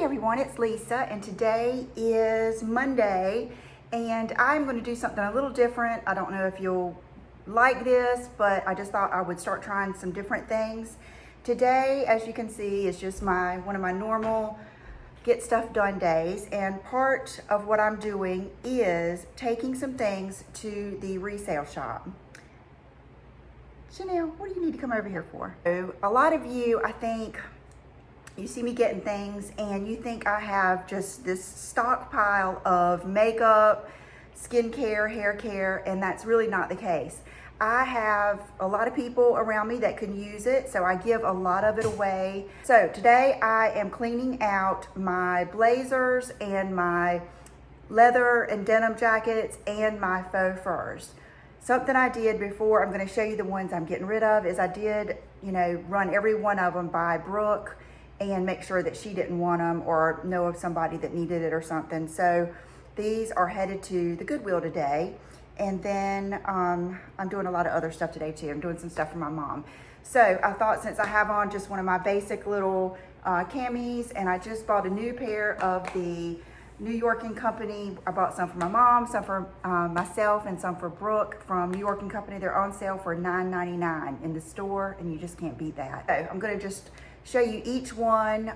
Hey everyone, it's Lisa, and today is Monday, and I'm going to do something a little different. I don't know if you'll like this, but I just thought I would start trying some different things. Today, as you can see, is just one of my normal get stuff done days, and part of what I'm doing is taking some things to the resale shop. Chanel, what do you need to come over here for? So, a lot of you, I think, you see me getting things and you think I have just this stockpile of makeup, skincare, hair care, and that's really not the case. I have a lot of people around me that can use it, so I give a lot of it away. So today I am cleaning out my blazers and my leather and denim jackets and my faux furs. Something I did before, I'm going to show you the ones I'm getting rid of, is I did, run every one of them by Brooke and make sure that she didn't want them or know of somebody that needed it or something. So these are headed to the Goodwill today. And then I'm doing a lot of other stuff today too. I'm doing some stuff for my mom. So I thought, since I have on just one of my basic little camis, and I just bought a new pair of the NY&Co. I bought some for my mom, some for myself, and some for Brooke from NY&Co. They're on sale for $9.99 in the store, and you just can't beat that. So I'm gonna just show you each one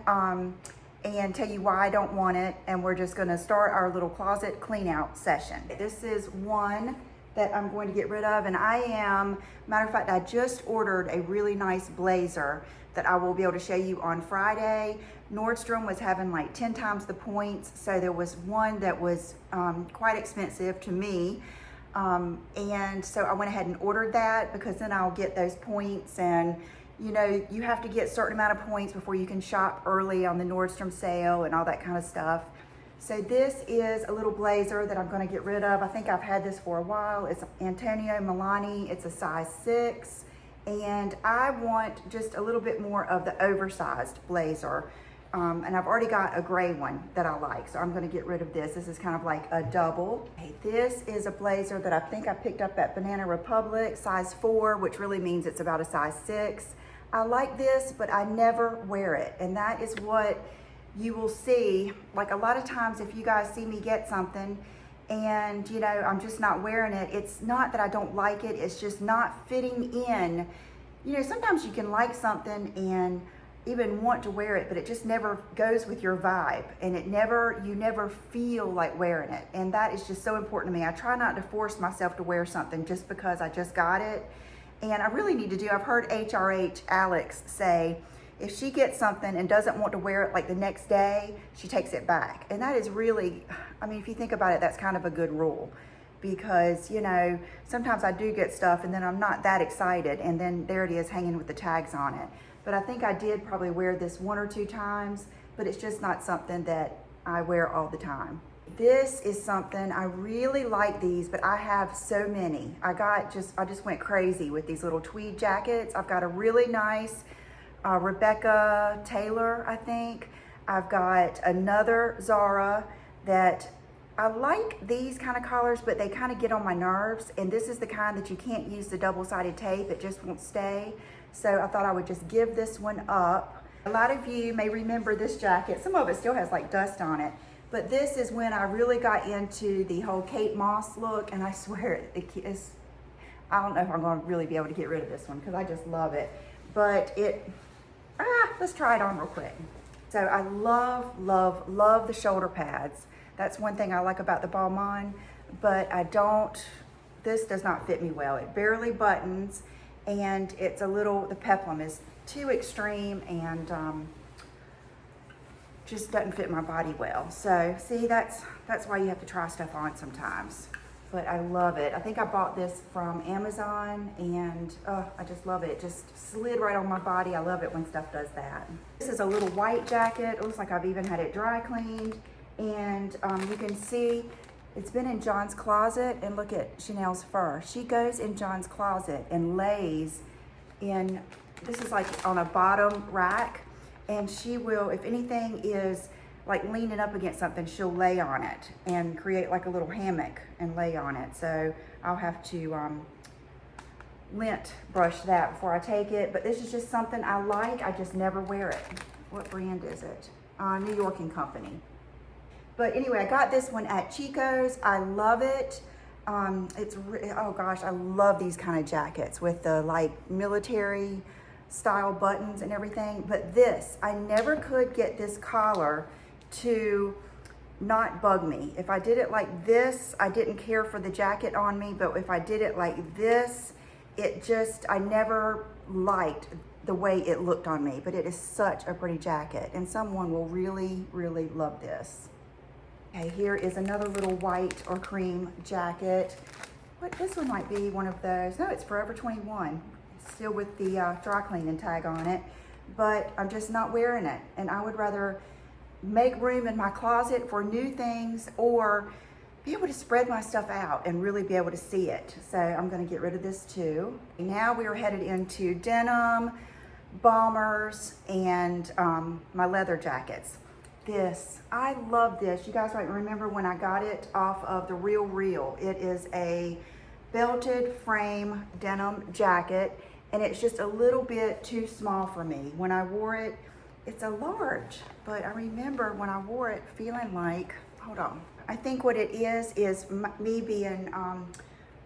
and tell you why I don't want it, and we're just gonna start our little closet clean out session. This is one that I'm going to get rid of, and matter of fact, I just ordered a really nice blazer that I will be able to show you on Friday. Nordstrom was having like 10 times the points, so there was one that was quite expensive to me, and so I went ahead and ordered that because then I'll get those points. And you have to get a certain amount of points before you can shop early on the Nordstrom sale and all that kind of stuff. So this is a little blazer that I'm going to get rid of. I think I've had this for a while. It's Antonio Milani. It's a size 6. And I want just a little bit more of the oversized blazer. And I've already got a gray one that I like. So I'm going to get rid of this. This is kind of like a double. Okay, this is a blazer that I think I picked up at Banana Republic, size 4, which really means it's about a size 6. I like this, but I never wear it. And that is what you will see. Like a lot of times if you guys see me get something and I'm just not wearing it, it's not that I don't like it, it's just not fitting in. Sometimes you can like something and even want to wear it, but it just never goes with your vibe, and you never feel like wearing it. And that is just so important to me. I try not to force myself to wear something just because I just got it. And I really need to I've heard HRH Alex say, if she gets something and doesn't want to wear it like the next day, she takes it back. And that is really, if you think about it, that's kind of a good rule, because, sometimes I do get stuff and then I'm not that excited, and then there it is hanging with the tags on it. But I think I did probably wear this 1 or 2 times, but it's just not something that I wear all the time. This is something, I really like these, but I have so many. I just went crazy with these little tweed jackets. I've got a really nice Rebecca Taylor, I think. I've got another Zara that I like these kind of collars, but they kind of get on my nerves. And this is the kind that you can't use the double-sided tape. It just won't stay. So I thought I would just give this one up. A lot of you may remember this jacket. Some of it still has like dust on it. But this is when I really got into the whole Kate Moss look, and I swear I don't know if I'm going to really be able to get rid of this one because I just love it. But let's try it on real quick. So I love, love, love the shoulder pads. That's one thing I like about the Balmain, but this does not fit me well. It barely buttons, and it's the peplum is too extreme, and just doesn't fit my body well. So see, that's why you have to try stuff on sometimes. But I love it. I think I bought this from Amazon, and I just love it. It just slid right on my body. I love it when stuff does that. This is a little white jacket. It looks like I've even had it dry cleaned. And you can see it's been in John's closet, and look at Chanel's fur. She goes in John's closet and lays in, this is like on a bottom rack, and she will, if anything is like leaning up against something, she'll lay on it and create like a little hammock and lay on it. So I'll have to lint brush that before I take it. But this is just something I like. I just never wear it. What brand is it? New York and Company. But anyway, I got this one at Chico's. I love it. Oh gosh, I love these kind of jackets with the like military style buttons and everything. But this, I never could get this collar to not bug me. If I did it like this, I didn't care for the jacket on me, but if I did it like this, I never liked the way it looked on me. But it is such a pretty jacket, and someone will really, really love this. Okay, here is another little white or cream jacket. This one might be one of those. No, it's Forever 21. It's still with the dry cleaning tag on it, but I'm just not wearing it. And I would rather make room in my closet for new things or be able to spread my stuff out and really be able to see it. So I'm gonna get rid of this too. Now we are headed into denim, bombers, and my leather jackets. I love this. You guys might remember when I got it off of the Real. It is a belted frame denim jacket, and it's just a little bit too small for me. When I wore it, it's a large, but I remember when I wore it feeling like, hold on. I think what it is me being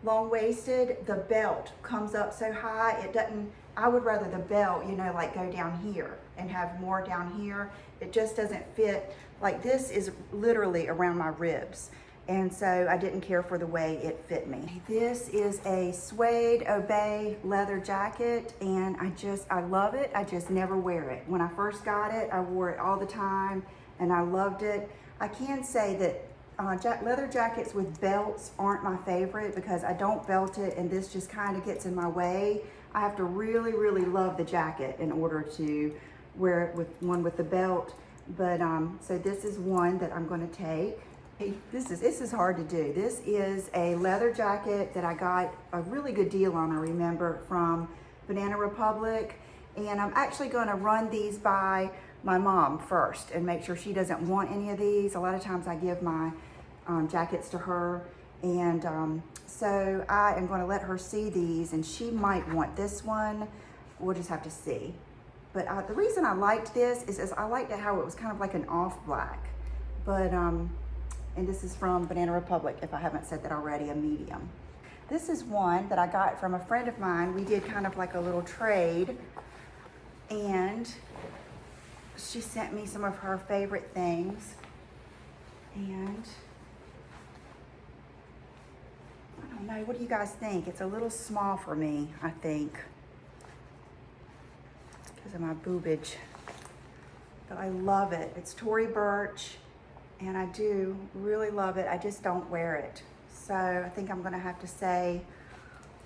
long-waisted. The belt comes up so high, it doesn't, I would rather the belt, you know, like go down here and have more down here. It just doesn't fit. Like this is literally around my ribs. And so I didn't care for the way it fit me. This is a suede Obey leather jacket, and I love it. I just never wear it. When I first got it, I wore it all the time and I loved it. I can say that leather jackets with belts aren't my favorite because I don't belt it, and this just kind of gets in my way. I have to really, really love the jacket in order to wear it with the belt. But so this is one that I'm going to take. This is hard to do. This is a leather jacket that I got a really good deal on, I remember, from Banana Republic. And I'm actually going to run these by my mom first and make sure she doesn't want any of these. A lot of times I give my jackets to her, and so I am going to let her see these, and she might want this one. We'll just have to see. But the reason I liked this is I liked how it was kind of like an off black. But and this is from Banana Republic, if I haven't said that already, a medium. This is one that I got from a friend of mine. We did kind of like a little trade, and she sent me some of her favorite things. And I don't know, what do you guys think? It's a little small for me, I think, because of my boobage. But I love it. It's Tory Burch, and I do really love it. I just don't wear it. So I think I'm gonna have to say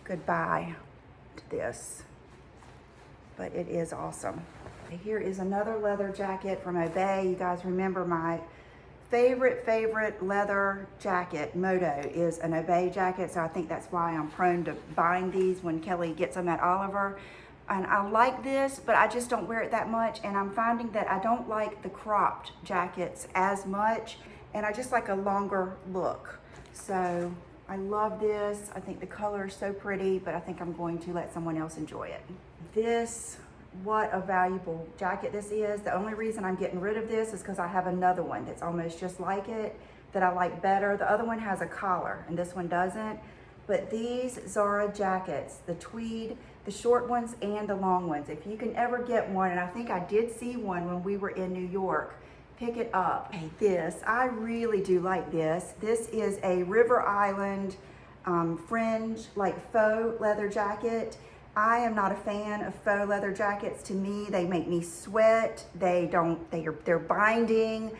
goodbye to this. But it is awesome. Here is another leather jacket from Obey. You guys remember my favorite leather jacket, Moto, is an Obey jacket. So I think that's why I'm prone to buying these when Kelly gets them at Oliver. And I like this, but I just don't wear it that much. And I'm finding that I don't like the cropped jackets as much. And I just like a longer look. So I love this. I think the color is so pretty, but I think I'm going to let someone else enjoy it. What a valuable jacket this is. The only reason I'm getting rid of this is because I have another one that's almost just like it that I like better. The other one has a collar and this one doesn't. But these Zara jackets, the tweed, the short ones and the long ones, if you can ever get one, and I think I did see one when we were in New York, pick it up. Hey, I really do like this. This is a River Island fringe, like faux leather jacket. I am not a fan of faux leather jackets. To me, they make me sweat. They're binding,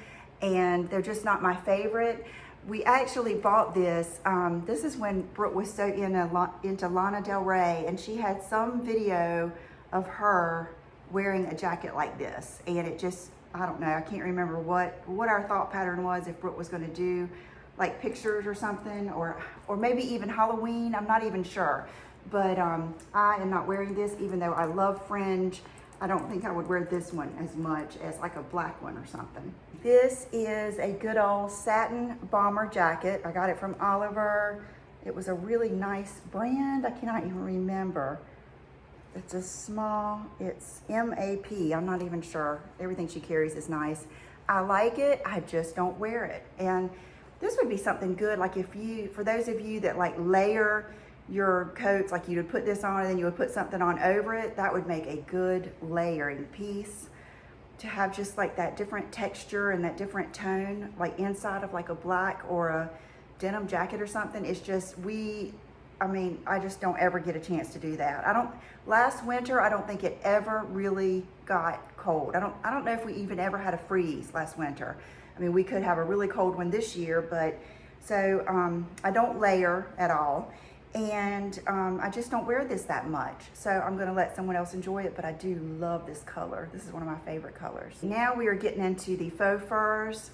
and they're just not my favorite. We actually bought this. This is when Brooke was so into Lana Del Rey, and she had some video of her wearing a jacket like this, and it just, I don't know, I can't remember what our thought pattern was, if Brooke was going to do like pictures or something, or maybe even Halloween. I'm not even sure. But I am not wearing this, even though I love fringe. I don't think I would wear this one as much as like a black one or something. This is a good old satin bomber jacket. I got it from Oliver. It was a really nice brand. I cannot even remember. It's MAP. I'm not even sure. Everything she carries is nice. I like it, I just don't wear it. And this would be something good, like for those of you that like layer your coats, like you would put this on and then you would put something on over it, that would make a good layering piece to have just like that different texture and that different tone, like inside of like a black or a denim jacket or something. It's just, I just don't ever get a chance to do that. Last winter, I don't think it ever really got cold. I don't know if we even ever had a freeze last winter. I mean, we could have a really cold one this year, but so I don't layer at all. And I just don't wear this that much. So I'm gonna let someone else enjoy it, but I do love this color. This is one of my favorite colors. Now we are getting into the faux furs.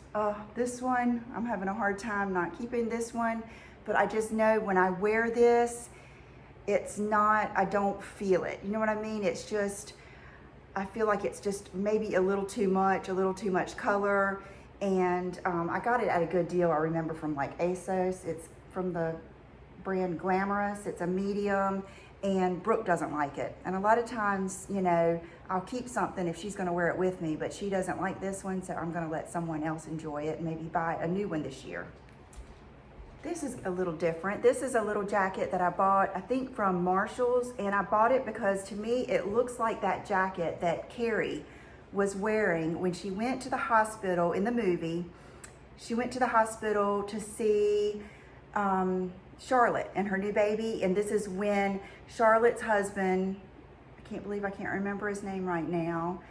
This one, I'm having a hard time not keeping this one, but I just know when I wear this, I don't feel it. You know what I mean? It's just, I feel like it's just maybe a little too much color. And I got it at a good deal, I remember, from like ASOS. It's from the brand Glamorous. It's a medium, and Brooke doesn't like it. And a lot of times, you know, I'll keep something if she's gonna wear it with me, but she doesn't like this one, so I'm gonna let someone else enjoy it and maybe buy a new one this year. This is a little different. This is a little jacket that I bought, I think from Marshall's, and I bought it because to me, it looks like that jacket that Carrie was wearing when she went to the hospital in the movie. She went to the hospital to see Charlotte and her new baby, and this is when Charlotte's husband, I can't believe I can't remember his name right now,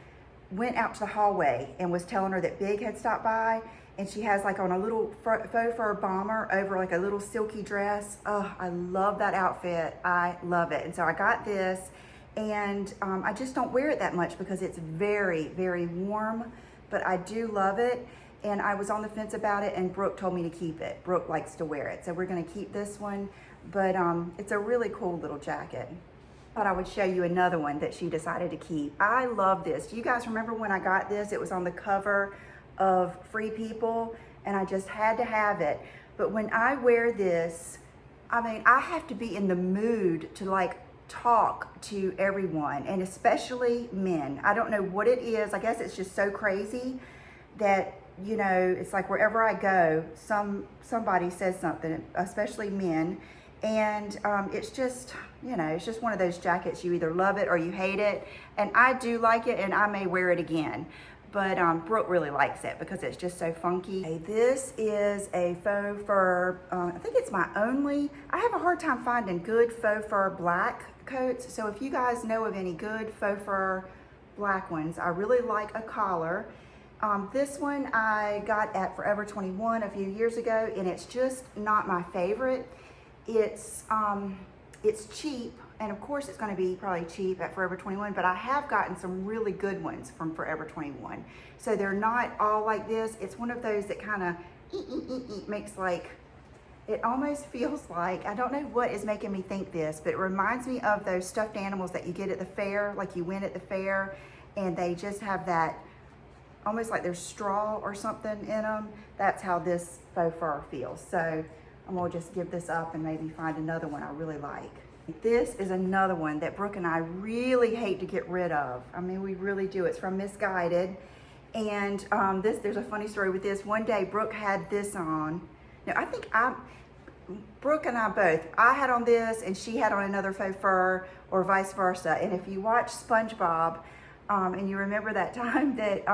went out to the hallway and was telling her that Big had stopped by, and she has like on a little faux fur bomber over like a little silky dress. Oh, I love that outfit. I love it. And so I got this, and I just don't wear it that much because it's very, very warm, but I do love it. And I was on the fence about it, and Brooke told me to keep it. Brooke likes to wear it, so we're gonna keep this one. But it's a really cool little jacket. Thought I would show you another one that she decided to keep. I love this. Do you guys remember when I got this? It was on the cover of Free People, and I just had to have it. But when I wear this, I mean, I have to be in the mood to like talk to everyone, and especially men. I don't know what it is. I guess it's just so crazy that, you know, it's like wherever I go, somebody says something, especially men. And it's just, you know, it's just one of those jackets, you either love it or you hate it. And I do like it, and I may wear it again. But Brooke really likes it because it's just so funky. Okay, this is a faux fur, I think it's I have a hard time finding good faux fur black coats. So if you guys know of any good faux fur black ones, I really like a collar. This one I got at Forever 21 a few years ago, and it's just not my favorite. It's cheap, and of course it's going to be probably cheap at Forever 21, but I have gotten some really good ones from Forever 21. So they're not all like this. It's one of those that kind of makes like, it almost feels like, I don't know what is making me think this, but it reminds me of those stuffed animals that you get at the fair, like you win at the fair, and they just have that, almost like there's straw or something in them. That's how this faux fur feels. So I'm gonna just give this up and maybe find another one I really like. This is another one that Brooke and I really hate to get rid of. I mean, we really do. It's from Misguided. And there's a funny story with this. One day Brooke had this on. Now I think Brooke and I both, I had on this and she had on another faux fur, or vice versa. And if you watch SpongeBob, and you remember that time that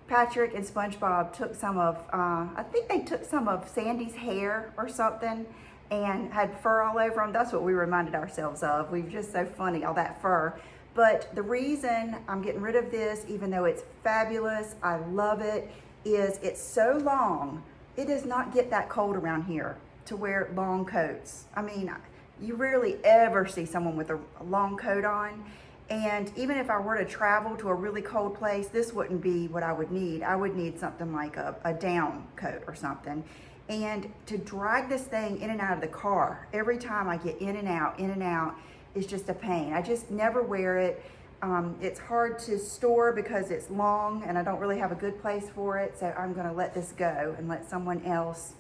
Patrick and SpongeBob took some of, I think they took some of Sandy's hair or something and had fur all over them. That's what we reminded ourselves of. We were just so funny, all that fur. But the reason I'm getting rid of this, even though it's fabulous, I love it, is it's so long. It does not get that cold around here to wear long coats. I mean, you rarely ever see someone with a long coat on. And even if I were to travel to a really cold place, this wouldn't be what I would need. I would need something like a down coat or something. And to drag this thing in and out of the car, every time I get in and out, is just a pain. I just never wear it. It's hard to store because it's long and I don't really have a good place for it. So I'm gonna let this go and let someone else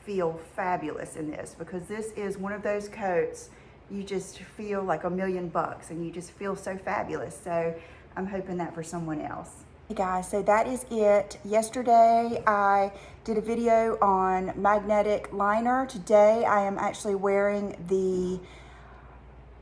feel fabulous in this, because this is one of those coats you just feel like $1,000,000 and you just feel so fabulous. So I'm hoping that for someone else. Hey guys, so that is it. Yesterday I did a video on magnetic liner. Today I am actually wearing the,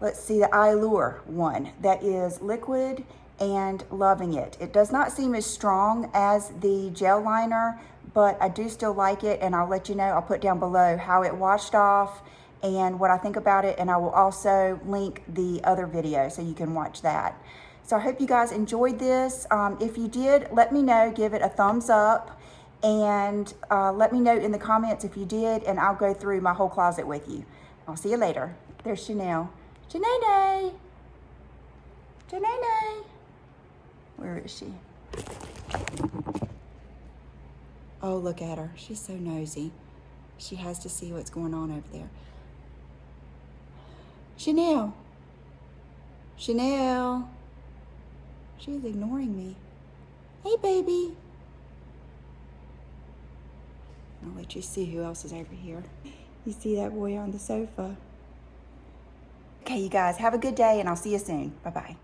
let's see, the Allure one that is liquid and loving it. It does not seem as strong as the gel liner, but I do still like it, and I'll let you know, I'll put down below how it washed off and what I think about it, and I will also link the other video so you can watch that. So I hope you guys enjoyed this. If you did, let me know, give it a thumbs up, and let me know in the comments if you did, and I'll go through my whole closet with you. I'll see you later. There's Chanel. Janae. Janae. Where is she? Oh, look at her. She's so nosy. She has to see what's going on over there. Chanel. Chanel. She's ignoring me. Hey, baby. I'll let you see who else is over here. You see that boy on the sofa? Okay, you guys, have a good day, and I'll see you soon. Bye-bye.